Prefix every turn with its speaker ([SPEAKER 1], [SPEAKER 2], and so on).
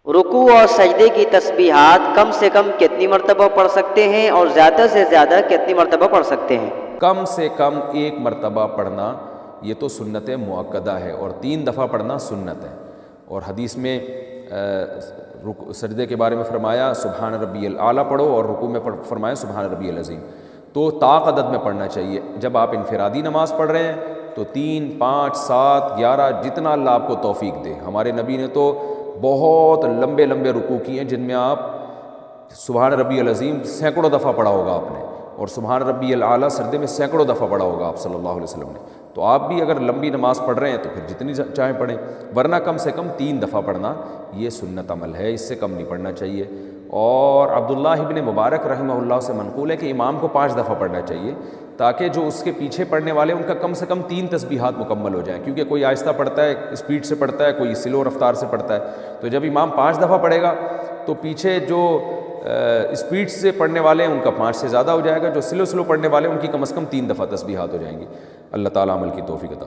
[SPEAKER 1] رکوع اور سجدے کی تسبیحات کم سے کم کتنی مرتبہ پڑھ سکتے ہیں اور زیادہ سے زیادہ کتنی مرتبہ پڑھ سکتے ہیں؟
[SPEAKER 2] کم سے کم ایک مرتبہ پڑھنا یہ تو سنت مؤکدہ ہے، اور 3 دفعہ پڑھنا سنت ہے۔ اور حدیث میں سجدے کے بارے میں فرمایا سبحان ربی الاعلیٰ پڑھو، اور رکوع میں فرمایا سبحان ربی العظیم۔ تو طاق عدد میں پڑھنا چاہیے۔ جب آپ انفرادی نماز پڑھ رہے ہیں تو 3، 5، 7، 11 جتنا اللہ آپ کو توفیق دے۔ ہمارے نبی نے تو بہت لمبے لمبے رکوع کیے ہیں جن میں آپ سبحان ربی العظیم سینکڑوں دفعہ پڑھا ہوگا آپ نے، اور سبحان ربی الاعلیٰ سجدے میں سینکڑوں دفعہ پڑھا ہوگا آپ صلی اللہ علیہ وسلم نے۔ تو آپ بھی اگر لمبی نماز پڑھ رہے ہیں تو پھر جتنی چاہیں پڑھیں، ورنہ کم سے کم 3 دفعہ پڑھنا یہ سنت عمل ہے، اس سے کم نہیں پڑھنا چاہیے۔ اور عبداللہ ابن مبارک رحمہ اللہ سے منقول ہے کہ امام کو 5 دفعہ پڑھنا چاہیے، تاکہ جو اس کے پیچھے پڑھنے والے ان کا کم سے کم 3 تسبیحات مکمل ہو جائیں، کیونکہ کوئی آہستہ پڑھتا ہے، اسپیڈ سے پڑھتا ہے، کوئی سلو رفتار سے پڑھتا ہے۔ تو جب امام 5 دفعہ پڑھے گا تو پیچھے جو اسپیڈ سے پڑھنے والے ہیں ان کا 5 سے زیادہ ہو جائے گا، جو سلو پڑھنے والے ہیں ان کی کم از کم 3 دفعہ تسبیحات ہو جائیں گی۔ اللہ تعالیٰ عمل کی توفیق عطا